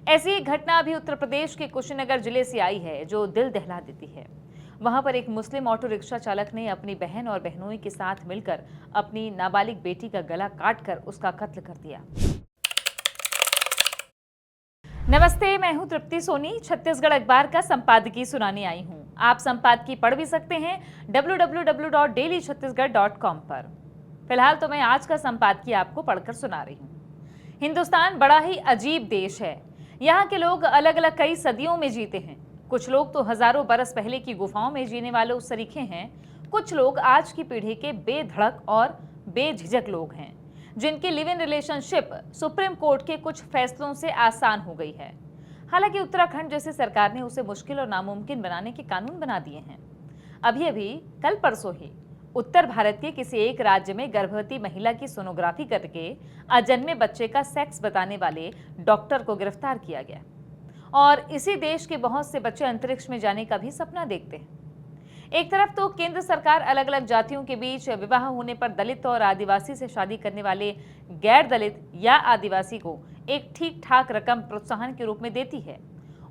ऐसी एक घटना अभी उत्तर प्रदेश के कुशीनगर जिले से आई है जो दिल दहला देती है। वहां पर एक मुस्लिम ऑटो रिक्शा चालक ने अपनी बहन और बहनोई के साथ मिलकर अपनी नाबालिग बेटी का गला काटकर उसका कत्ल कर दिया। नमस्ते, मैं हूं तृप्ति सोनी, छत्तीसगढ़ अखबार का संपादकीय सुनाने आई हूं। आप संपादकीय पढ़ भी सकते हैं www.dailychhattisgarh.com पर। फिलहाल तो मैं आज का संपादकीय आपको पढ़कर सुना रही हूं। हिंदुस्तान बड़ा ही अजीब देश है। यहाँ के लोग अलग अलग कई सदियों में जीते हैं। कुछ लोग तो हजारों बरस पहले की गुफाओं में जीने वाले उस सरीखे हैं। कुछ लोग आज की पीढ़ी के बेधड़क और बेझिझक लोग हैं, जिनकी live in relationship supreme court के कुछ फैसलों से आसान हो गई है। हालांकि उत्तराखंड जैसी सरकार ने उसे मुश्किल और नामुमकिन बनाने के कानून बना दिए हैं। अभी अभी कल परसों ही उत्तर भारत के किसी एक राज्य में गर्भवती महिला की सोनोग्राफी करके अजन्मे बच्चे का सेक्स बताने वाले डॉक्टर को गिरफ्तार किया गया और इसी देश के बहुत से बच्चे अंतरिक्ष में जाने का भी सपना देखते हैं। एक तरफ तो केंद्र सरकार अलग अलग जातियों के बीच विवाह होने पर दलित और आदिवासी से शादी करने वाले गैर दलित या आदिवासी को एक ठीक ठाक रकम प्रोत्साहन के रूप में देती है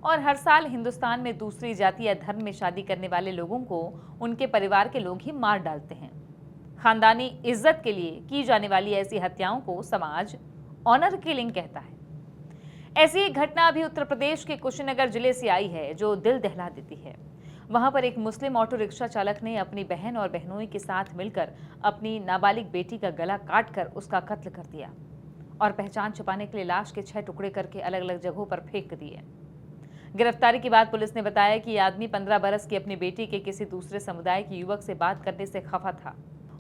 और हर साल हिंदुस्तान में दूसरी जाति या धर्म में शादी करने वाले लोगों को उनके परिवार के लोग ही मार डालते हैं। खानदानी इज्जत के लिए की जाने वाली ऐसी हत्याओं को समाज ऑनर किलिंग कहता है। ऐसी एक घटना अभी उत्तर प्रदेश के कुशीनगर जिले से आई है जो दिल दहला देती है। वहां पर एक मुस्लिम ऑटो रिक्शा चालक ने अपनी बहन और बहनोई के साथ मिलकर अपनी नाबालिग बेटी का गला काटकर उसका कत्ल कर दिया और पहचान छुपाने के लिए लाश के 6 टुकड़े करके अलग अलग जगहों पर फेंक दिए। गिरफ्तारी के बाद पुलिस ने बताया कि यह आदमी 15 बरस की अपनी बेटी के किसी दूसरे समुदाय के युवक से बात करने से खफा था।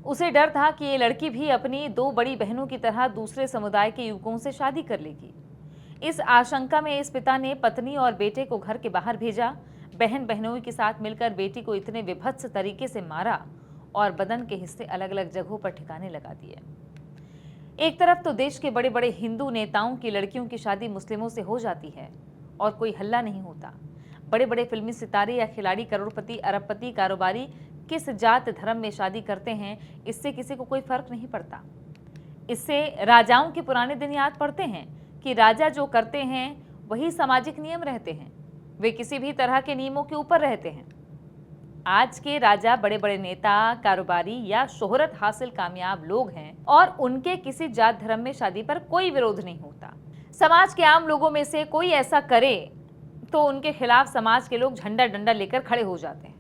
उसे डर था कि ये लड़की भी अपनी 2 बड़ी बहनों की तरह दूसरे समुदाय के युवकों से शादी कर लेगी। इस आशंका में इस पिता ने पत्नी और बेटे को घर के बाहर भेजा। बहन बहनोई के साथ मिलकर बेटी को इतने विभत्स तरीके से मारा और बदन के हिस्से अलग अलग जगहों पर ठिकाने लगा दिए। एक तरफ तो देश के बड़े बड़े हिंदू नेताओं की लड़कियों की शादी मुस्लिमों से हो जाती है और कोई हल्ला नहीं होता। बड़े बड़े फिल्मी सितारे या खिलाड़ी, करोड़पति, अरबपति, कारोबारी किस जात धर्म में शादी करते हैं, इससे किसी को कोई फर्क नहीं पड़ता। इससे राजाओं के पुराने दिन याद पड़ते हैं कि राजा जो करते हैं वही सामाजिक नियम रहते हैं। वे किसी भी तरह के नियमों के ऊपर रहते हैं। आज के राजा बड़े बड़े नेता, कारोबारी या शोहरत हासिल कामयाब लोग हैं और उनके किसी जात धर्म में शादी पर कोई विरोध नहीं होता। समाज के आम लोगों में से कोई ऐसा करे तो उनके खिलाफ समाज के लोग झंडा डंडा लेकर खड़े हो जाते हैं।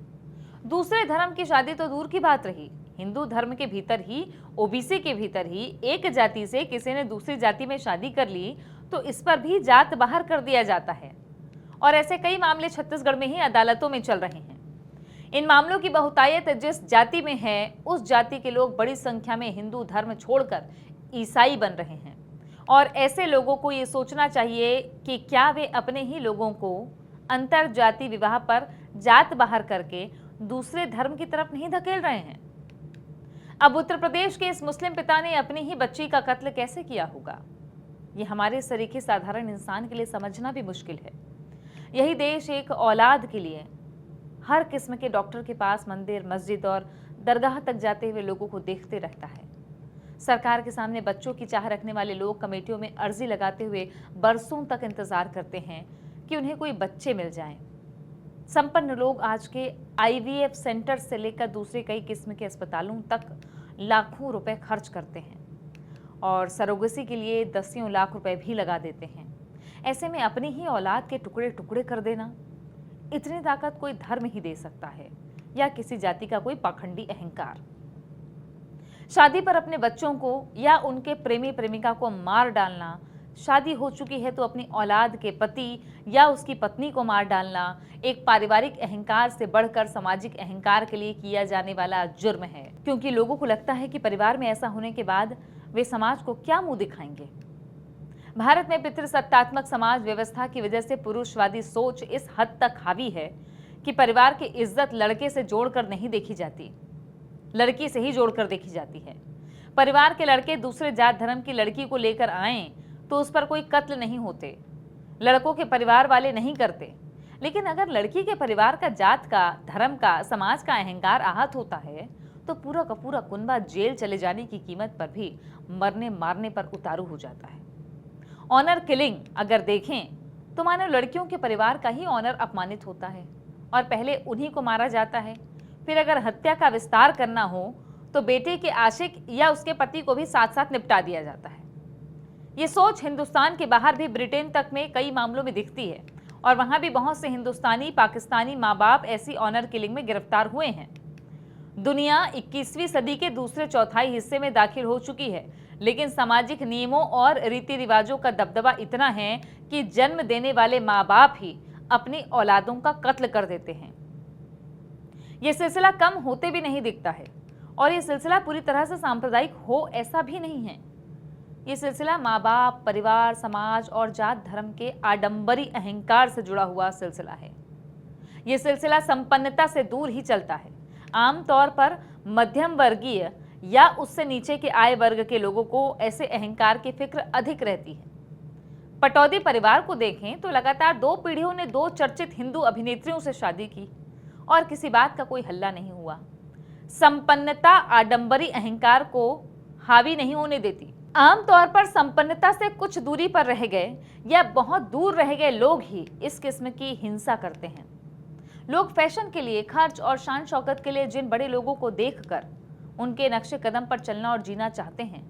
दूसरे धर्म की शादी तो दूर की बात रही, हिंदू धर्म के भीतर ही, ओबीसी के भीतर ही एक जाति से किसी ने दूसरी जाति में शादी कर ली तो इस पर भी जात बाहर कर दिया जाता है और ऐसे कई मामले छत्तीसगढ़ में ही अदालतों में चल रहे हैं। इन मामलों की बहुतायत जिस जाति में है उस जाति के लोग बड़ी संख्या में हिंदू धर्म छोड़कर ईसाई बन रहे हैं और ऐसे लोगों को ये सोचना चाहिए कि क्या वे अपने ही लोगों को अंतर जाति विवाह पर जात बाहर करके दूसरे धर्म की तरफ नहीं धकेल रहे हैं। अब उत्तर प्रदेश के इस मुस्लिम पिता ने अपनी ही बच्ची का कत्ल कैसे किया होगा, ये हमारे सरीखे साधारण इंसान के लिए समझना भी मुश्किल है। यही देश एक औलाद के लिए हर किस्म के डॉक्टर के पास मंदिर, मस्जिद और दरगाह तक जाते हुए लोगों को देखते रहता है। सरकार के सामने बच्चों की चाह रखने वाले लोग कमेटियों में अर्जी लगाते हुए बरसों तक इंतजार करते हैं कि उन्हें कोई बच्चे मिल जाएं। संपन्न लोग आज के आईवीएफ सेंटर से लेकर दूसरे कई किस्म के अस्पतालों तक लाखों रुपए खर्च करते हैं और सरोगेसी के लिए दसियों लाख रुपए भी लगा देते हैं। ऐसे में अपनी ही औलाद के टुकड़े टुकड़े कर देना, इतनी ताकत कोई धर्म ही दे सकता है या किसी जाति का कोई पाखंडी अहंकार। शादी पर अपने बच्चों को या उनके प्रेमी प्रेमिका को मार डालना, शादी हो चुकी है तो अपनी औलाद के पति या उसकी पत्नी को मार डालना एक पारिवारिक अहंकार से बढ़कर सामाजिक अहंकार के लिए किया जाने वाला जुर्म है, क्योंकि लोगों को लगता है कि परिवार में ऐसा होने के बाद वे समाज को क्या मुंह दिखाएंगे। भारत में पितृसत्तात्मक समाज व्यवस्था की वजह से पुरुषवादी सोच इस हद तक हावी है कि परिवार की इज्जत लड़के से जोड़कर नहीं देखी जाती, लड़की से ही जोड़कर देखी जाती है। परिवार के लड़के दूसरे जात धर्म की लड़की को लेकर आएं तो उस पर कोई कत्ल नहीं होते, लड़कों के परिवार वाले नहीं करते। लेकिन अगर लड़की के परिवार का, जात का, धर्म का, समाज का अहंकार आहत होता है तो पूरा का पूरा कुनबा जेल चले जाने की कीमत पर भी मरने मारने पर उतारू हो जाता है। ऑनर किलिंग अगर देखें तो मानो लड़कियों के परिवार का ही ऑनर अपमानित होता है और पहले उन्हीं को मारा जाता है। फिर अगर हत्या का विस्तार करना हो तो बेटे के आशिक या उसके पति को भी साथ साथ निपटा दिया जाता है। ये सोच हिंदुस्तान के बाहर भी ब्रिटेन तक में कई मामलों में दिखती है और वहां भी बहुत से हिंदुस्तानी पाकिस्तानी माँ बाप ऐसी ऑनर किलिंग में गिरफ्तार हुए हैं। दुनिया 21वीं सदी के दूसरे चौथाई हिस्से में दाखिल हो चुकी है, लेकिन सामाजिक नियमों और रीति रिवाजों का दबदबा इतना है कि जन्म देने वाले माँ बाप ही अपनी औलादों का कत्ल कर देते हैं। यह सिलसिला कम होते भी नहीं दिखता है और यह सिलसिला पूरी तरह से सांप्रदायिक हो ऐसा भी नहीं है। ये सिलसिला माँ बाप, परिवार, समाज और जात धर्म के आडंबरी अहंकार से जुड़ा हुआ सिलसिला है। ये सिलसिला संपन्नता से दूर ही चलता है। आमतौर पर मध्यम वर्गीय या उससे नीचे के आय वर्ग के लोगों को ऐसे अहंकार की फिक्र अधिक रहती है। पटौदी परिवार को देखें तो लगातार 2 पीढ़ियों ने 2 चर्चित हिंदू अभिनेत्रियों से शादी की और किसी बात का कोई हल्ला नहीं हुआ। संपन्नता आडंबरी अहंकार को हावी नहीं होने देती। आमतौर पर संपन्नता से कुछ दूरी पर रह गए या बहुत दूर रह गए लोग ही इस किस्म की हिंसा करते हैं। लोग फैशन के लिए, खर्च और शान शौकत के लिए जिन बड़े लोगों को देखकर उनके नक्शे कदम पर चलना और जीना चाहते हैं,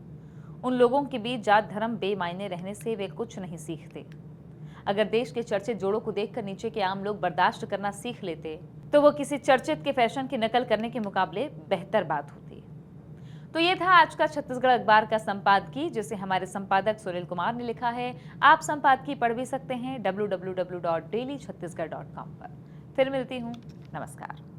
उन लोगों के बीच जात धर्म बेमायने रहने से वे कुछ नहीं सीखते। अगर देश के चर्चित जोड़ों को देखकर नीचे के आम लोग बर्दाश्त करना सीख लेते तो वो किसी चर्चित के फैशन की नकल करने के मुकाबले बेहतर बात होती। तो ये था आज का छत्तीसगढ़ अखबार का संपादकीय, जिसे हमारे संपादक सुनील कुमार ने लिखा है। आप संपादकीय पढ़ भी सकते हैं www.dailychhattisgarh.com पर। फिर मिलती हूँ। नमस्कार।